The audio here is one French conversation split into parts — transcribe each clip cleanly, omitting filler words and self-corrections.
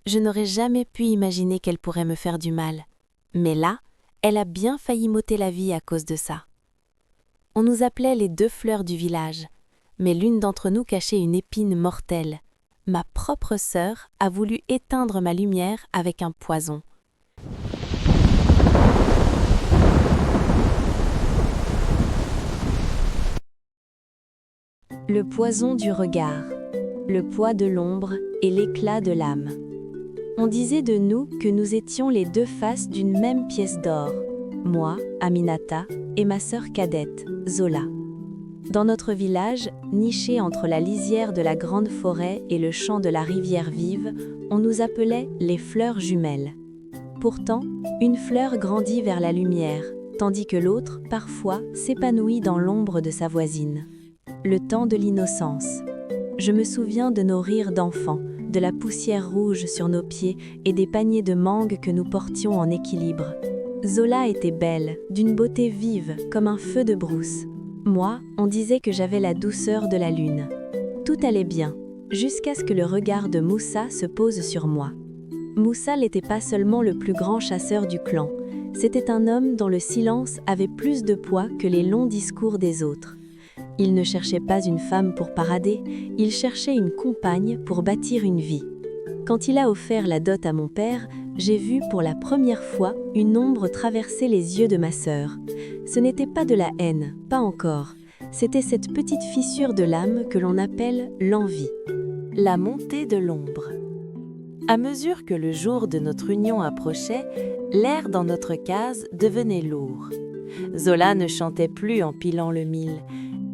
Je n'aurais jamais pu imaginer qu'elle pourrait me faire du mal. Mais là, elle a bien failli m'ôter la vie à cause de ça. On nous appelait les 2 fleurs du village, mais l'une d'entre nous cachait une épine mortelle. Ma propre sœur a voulu éteindre ma lumière avec un poison. Le poison du regard, le poids de l'ombre et l'éclat de l'âme. On disait de nous que nous étions les 2 faces d'une même pièce d'or, moi, Aminata, et ma sœur cadette, Zola. Dans notre village, niché entre la lisière de la grande forêt et le champ de la rivière vive, on nous appelait les fleurs jumelles. Pourtant, une fleur grandit vers la lumière, tandis que l'autre, parfois, s'épanouit dans l'ombre de sa voisine. Le temps de l'innocence. Je me souviens de nos rires d'enfants, de la poussière rouge sur nos pieds et des paniers de mangue que nous portions en équilibre. Zola était belle, d'une beauté vive, comme un feu de brousse. Moi, on disait que j'avais la douceur de la lune. Tout allait bien, jusqu'à ce que le regard de Moussa se pose sur moi. Moussa n'était pas seulement le plus grand chasseur du clan, c'était un homme dont le silence avait plus de poids que les longs discours des autres. Il ne cherchait pas une femme pour parader, il cherchait une compagne pour bâtir une vie. Quand il a offert la dot à mon père, j'ai vu pour la première fois une ombre traverser les yeux de ma sœur. Ce n'était pas de la haine, pas encore. C'était cette petite fissure de l'âme que l'on appelle l'envie. La montée de l'ombre. À mesure que le jour de notre union approchait, l'air dans notre case devenait lourd. Zola ne chantait plus en pilant le mil.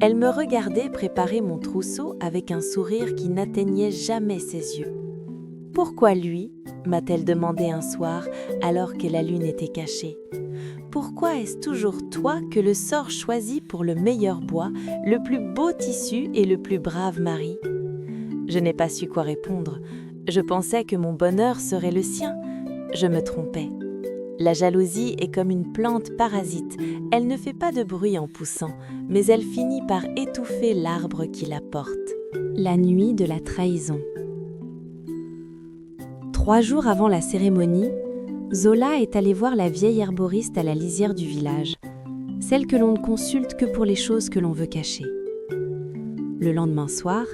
Elle me regardait préparer mon trousseau avec un sourire qui n'atteignait jamais ses yeux. « Pourquoi lui ?» m'a-t-elle demandé un soir alors que la lune était cachée. « Pourquoi est-ce toujours toi que le sort choisit pour le meilleur bois, le plus beau tissu et le plus brave mari ?» Je n'ai pas su quoi répondre. Je pensais que mon bonheur serait le sien. Je me trompais. La jalousie est comme une plante parasite. Elle ne fait pas de bruit en poussant, mais elle finit par étouffer l'arbre qui la porte. La nuit de la trahison. 3 jours avant la cérémonie, Zola est allée voir la vieille herboriste à la lisière du village, celle que l'on ne consulte que pour les choses que l'on veut cacher. Le lendemain soir,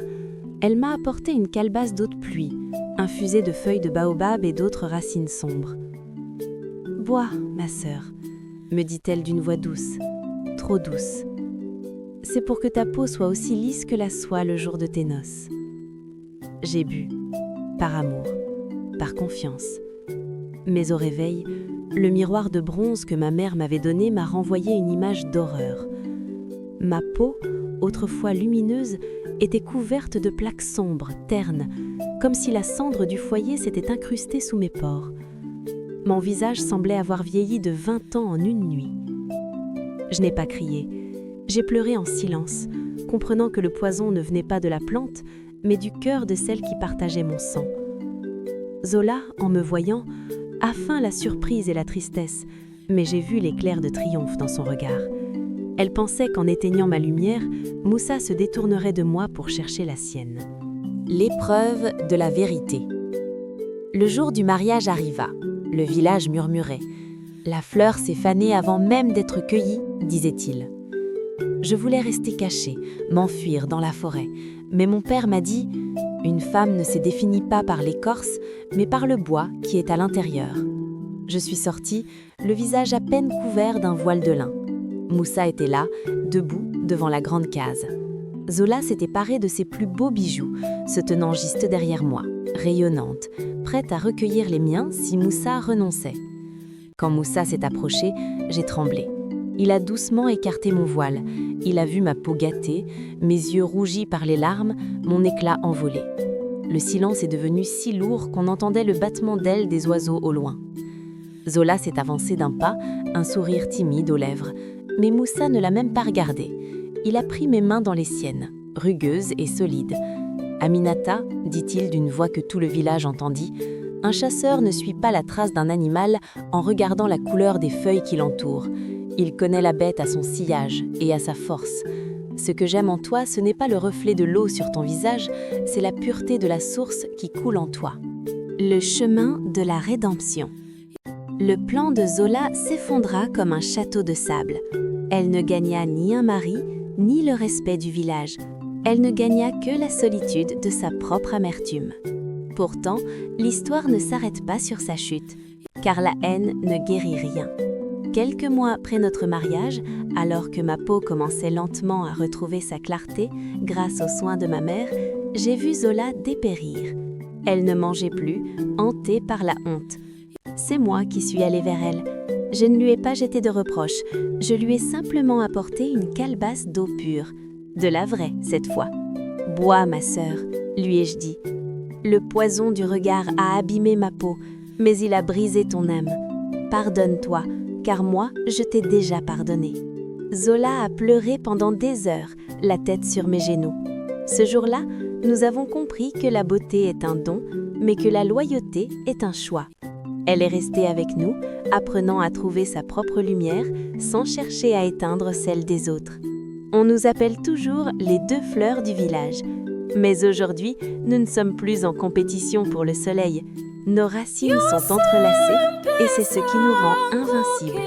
elle m'a apporté une calebasse d'eau de pluie, infusée de feuilles de baobab et d'autres racines sombres. « Bois, ma sœur, » me dit-elle d'une voix douce, trop douce. « C'est pour que ta peau soit aussi lisse que la soie le jour de tes noces. » J'ai bu, par amour, par confiance. Mais au réveil, le miroir de bronze que ma mère m'avait donné m'a renvoyé une image d'horreur. Ma peau, autrefois lumineuse, était couverte de plaques sombres, ternes, comme si la cendre du foyer s'était incrustée sous mes pores. Mon visage semblait avoir vieilli de 20 ans en une nuit. Je n'ai pas crié. J'ai pleuré en silence, comprenant que le poison ne venait pas de la plante, mais du cœur de celle qui partageait mon sang. Zola, en me voyant, a feint la surprise et la tristesse, mais j'ai vu l'éclair de triomphe dans son regard. Elle pensait qu'en éteignant ma lumière, Moussa se détournerait de moi pour chercher la sienne. L'épreuve de la vérité. Le jour du mariage arriva. Le village murmurait. « La fleur s'est fanée avant même d'être cueillie », disait-il. Je voulais rester cachée, m'enfuir dans la forêt, mais mon père m'a dit « Une femme ne se définit pas par l'écorce, mais par le bois qui est à l'intérieur. » Je suis sortie, le visage à peine couvert d'un voile de lin. Moussa était là, debout, devant la grande case. Zola s'était parée de ses plus beaux bijoux, se tenant juste derrière moi, rayonnante, prête à recueillir les miens si Moussa renonçait. Quand Moussa s'est approché, j'ai tremblé. Il a doucement écarté mon voile. Il a vu ma peau gâtée, mes yeux rougis par les larmes, mon éclat envolé. Le silence est devenu si lourd qu'on entendait le battement d'ailes des oiseaux au loin. Zola s'est avancé d'un pas, un sourire timide aux lèvres, mais Moussa ne l'a même pas regardé. Il a pris mes mains dans les siennes, rugueuses et solides. « Aminata, dit-il d'une voix que tout le village entendit, un chasseur ne suit pas la trace d'un animal en regardant la couleur des feuilles qui l'entourent. Il connaît la bête à son sillage et à sa force. Ce que j'aime en toi, ce n'est pas le reflet de l'eau sur ton visage, c'est la pureté de la source qui coule en toi. » Le chemin de la rédemption. Le plan de Zola s'effondra comme un château de sable. Elle ne gagna ni un mari, ni le respect du village. Elle ne gagna que la solitude de sa propre amertume. Pourtant, l'histoire ne s'arrête pas sur sa chute, car la haine ne guérit rien. Quelques mois après notre mariage, alors que ma peau commençait lentement à retrouver sa clarté grâce aux soins de ma mère, j'ai vu Zola dépérir. Elle ne mangeait plus, hantée par la honte. C'est moi qui suis allée vers elle. Je ne lui ai pas jeté de reproches, je lui ai simplement apporté une calebasse d'eau pure. De la vraie, cette fois. « Bois, ma sœur », lui ai-je dit. Le poison du regard a abîmé ma peau, mais il a brisé ton âme. Pardonne-toi, car moi, je t'ai déjà pardonné. Zola a pleuré pendant des heures, la tête sur mes genoux. Ce jour-là, nous avons compris que la beauté est un don, mais que la loyauté est un choix. Elle est restée avec nous, apprenant à trouver sa propre lumière, sans chercher à éteindre celle des autres. On nous appelle toujours les deux fleurs du village. Mais aujourd'hui, nous ne sommes plus en compétition pour le soleil. Nos racines sont entrelacées et c'est ce qui nous rend invincibles.